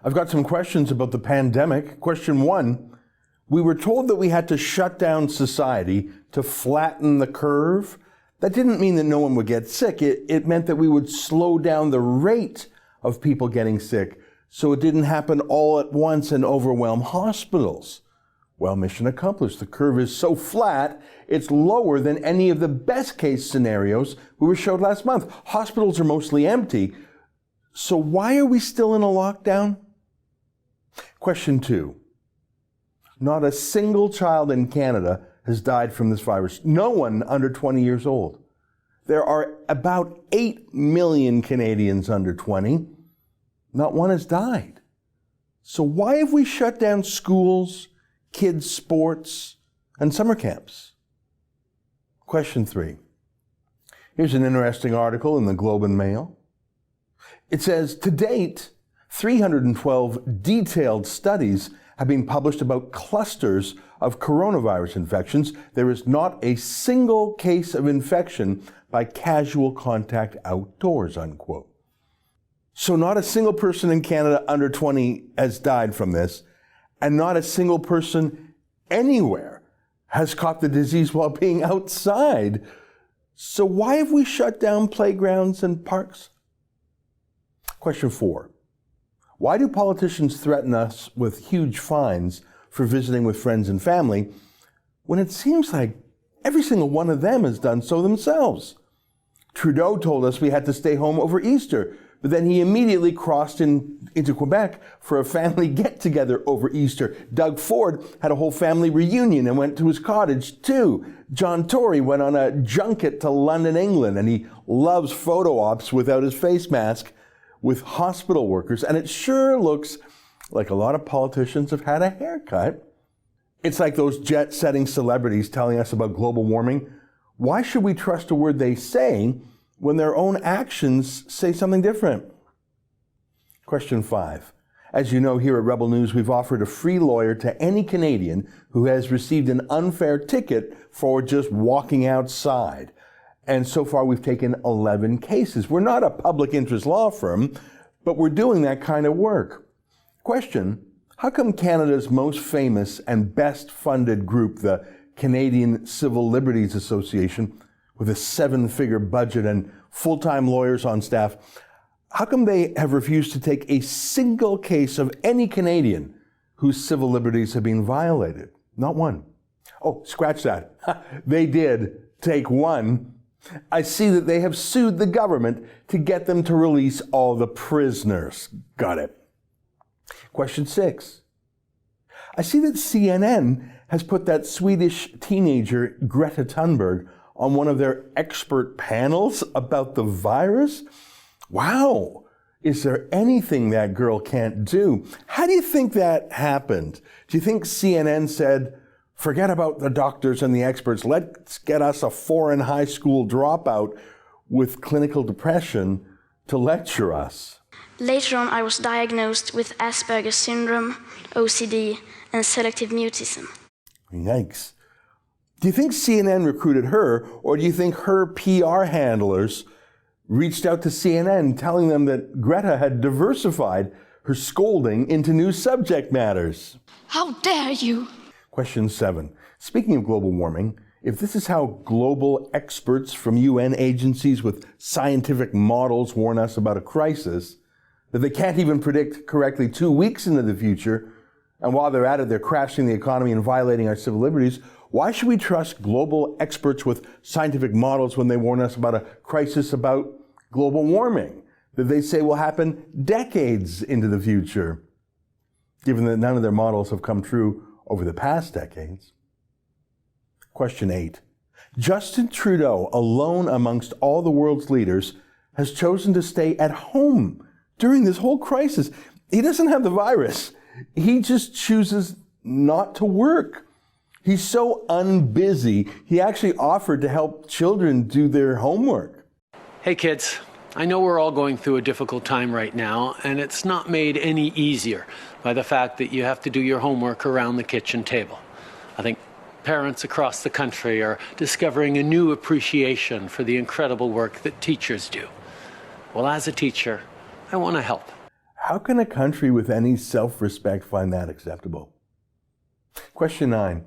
I've got some questions about the pandemic. Question 1, we were told that we had to shut down society to flatten the curve. That didn't mean that no one would get sick. It meant that we would slow down the rate of people getting sick so it didn't happen all at once and overwhelm hospitals. Well, mission accomplished. The curve is so flat, it's lower than any of the best case scenarios we were showed last month. Hospitals are mostly empty. So why are we still in a lockdown? Question 2. Not a single child in Canada has died from this virus. No one under 20 years old. There are about 8 million Canadians under 20. Not one has died. So why have we shut down schools, kids' sports, and summer camps? Question 3. Here's an interesting article in the Globe and Mail. It says, to date, 312 detailed studies have been published about clusters of coronavirus infections. There is not a single case of infection by casual contact outdoors, unquote. So not a single person in Canada under 20 has died from this, and not a single person anywhere has caught the disease while being outside. So why have we shut down playgrounds and parks? Question 4. Why do politicians threaten us with huge fines for visiting with friends and family when it seems like every single one of them has done so themselves? Trudeau told us we had to stay home over Easter, but then he immediately crossed into Quebec for a family get-together over Easter. Doug Ford had a whole family reunion and went to his cottage too. John Tory went on a junket to London, England, and he loves photo ops without his face mask with hospital workers, and it sure looks like a lot of politicians have had a haircut. It's like those jet-setting celebrities telling us about global warming. Why should we trust a word they say when their own actions say something different? Question 5. As you know, here at Rebel News, we've offered a free lawyer to any Canadian who has received an unfair ticket for just walking outside. And so far, we've taken 11 cases. We're not a public interest law firm, but we're doing that kind of work. Question, how come Canada's most famous and best funded group, the Canadian Civil Liberties Association, with a 7-figure budget and full-time lawyers on staff, how come they have refused to take a single case of any Canadian whose civil liberties have been violated? Not one. Oh, scratch that. They did take one. I see that they have sued the government to get them to release all the prisoners. Got it. Question 6. I see that CNN has put that Swedish teenager, Greta Tunberg, on one of their expert panels about the virus. Wow. Is there anything that girl can't do? How do you think that happened? Do you think CNN said, forget about the doctors and the experts. Let's get us a foreign high school dropout with clinical depression to lecture us? Later on, I was diagnosed with Asperger's syndrome, OCD, and selective mutism. Yikes. Do you think CNN recruited her, or do you think her PR handlers reached out to CNN telling them that Greta had diversified her scolding into new subject matters? How dare you! Question 7. Speaking of global warming, if this is how global experts from UN agencies with scientific models warn us about a crisis that they can't even predict correctly 2 weeks into the future, and while they're at it, they're crashing the economy and violating our civil liberties, why should we trust global experts with scientific models when they warn us about a crisis about global warming that they say will happen decades into the future, given that none of their models have come true over the past decades? Question 8. Justin Trudeau, alone amongst all the world's leaders, has chosen to stay at home during this whole crisis. He doesn't have the virus. He just chooses not to work. He's so unbusy, he actually offered to help children do their homework. Hey kids, I know we're all going through a difficult time right now, and it's not made any easier by the fact that you have to do your homework around the kitchen table. I think parents across the country are discovering a new appreciation for the incredible work that teachers do. Well, as a teacher, I want to help. How can a country with any self-respect find that acceptable? Question 9.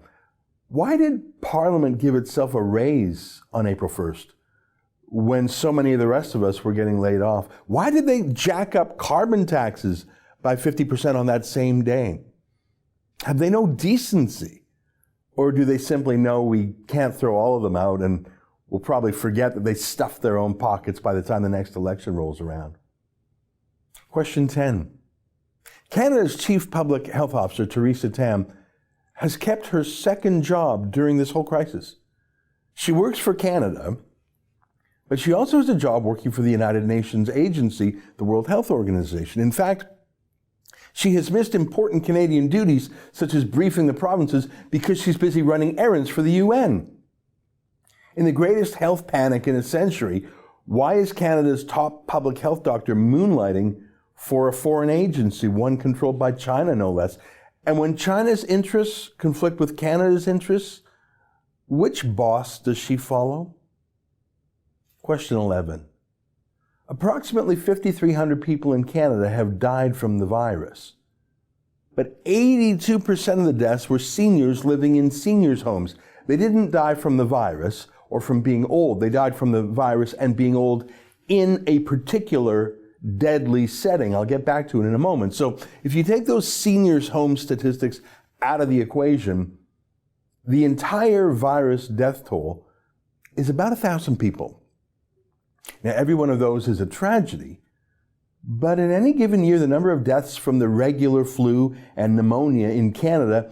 Why did Parliament give itself a raise on April 1st when so many of the rest of us were getting laid off? Why did they jack up carbon taxes by 50% on that same day? Have they no decency? Or do they simply know we can't throw all of them out and we'll probably forget that they stuffed their own pockets by the time the next election rolls around? Question 10. Canada's Chief Public Health Officer, Theresa Tam, has kept her second job during this whole crisis. She works for Canada, but she also has a job working for the United Nations agency, the World Health Organization. In fact, she has missed important Canadian duties, such as briefing the provinces, because she's busy running errands for the UN. In the greatest health panic in a century, why is Canada's top public health doctor moonlighting for a foreign agency, one controlled by China, no less? And when China's interests conflict with Canada's interests, which boss does she follow? Question 11. Approximately 5,300 people in Canada have died from the virus, but 82% of the deaths were seniors living in seniors' homes. They didn't die from the virus or from being old. They died from the virus and being old in a particular deadly setting. I'll get back to it in a moment. So if you take those seniors' home statistics out of the equation, the entire virus death toll is about 1,000 people. Now, every one of those is a tragedy, but in any given year, the number of deaths from the regular flu and pneumonia in Canada,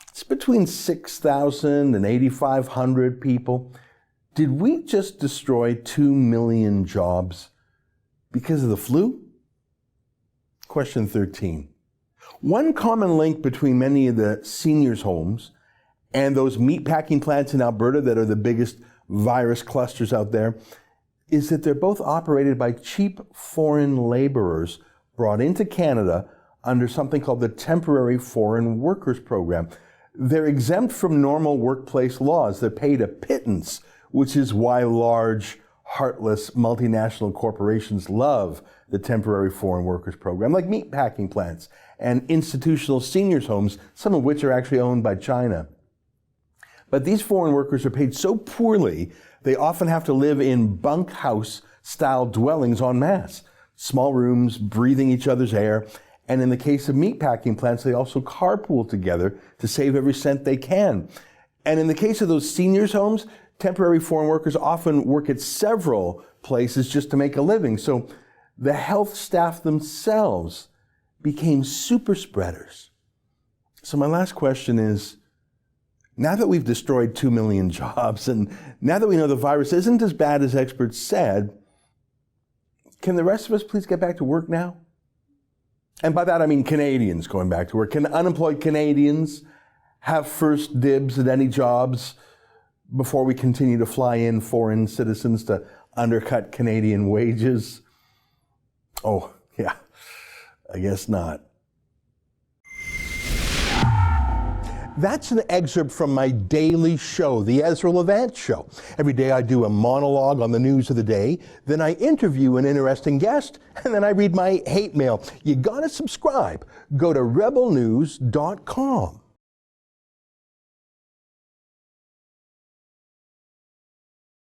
it's between 6,000 and 8,500 people. Did we just destroy 2 million jobs because of the flu? Question 13. One common link between many of the seniors' homes and those meatpacking plants in Alberta that are the biggest virus clusters out there is that they're both operated by cheap foreign laborers brought into Canada under something called the Temporary Foreign Workers Program. They're exempt from normal workplace laws. They're paid a pittance, which is why large, heartless multinational corporations love the Temporary Foreign Workers Program, like meatpacking plants and institutional seniors' homes, some of which are actually owned by China. But these foreign workers are paid so poorly, they often have to live in bunkhouse-style dwellings en masse, small rooms, breathing each other's air. And in the case of meatpacking plants, they also carpool together to save every cent they can. And in the case of those seniors' homes, temporary foreign workers often work at several places just to make a living. So the health staff themselves became super spreaders. So my last question is, now that we've destroyed 2 million jobs, and now that we know the virus isn't as bad as experts said, can the rest of us please get back to work now? And by that I mean Canadians going back to work. Can unemployed Canadians have first dibs at any jobs before we continue to fly in foreign citizens to undercut Canadian wages? Oh, yeah, I guess not. That's an excerpt from my daily show, The Ezra Levant Show. Every day I do a monologue on the news of the day, then I interview an interesting guest, and then I read my hate mail. You gotta subscribe. Go to rebelnews.com.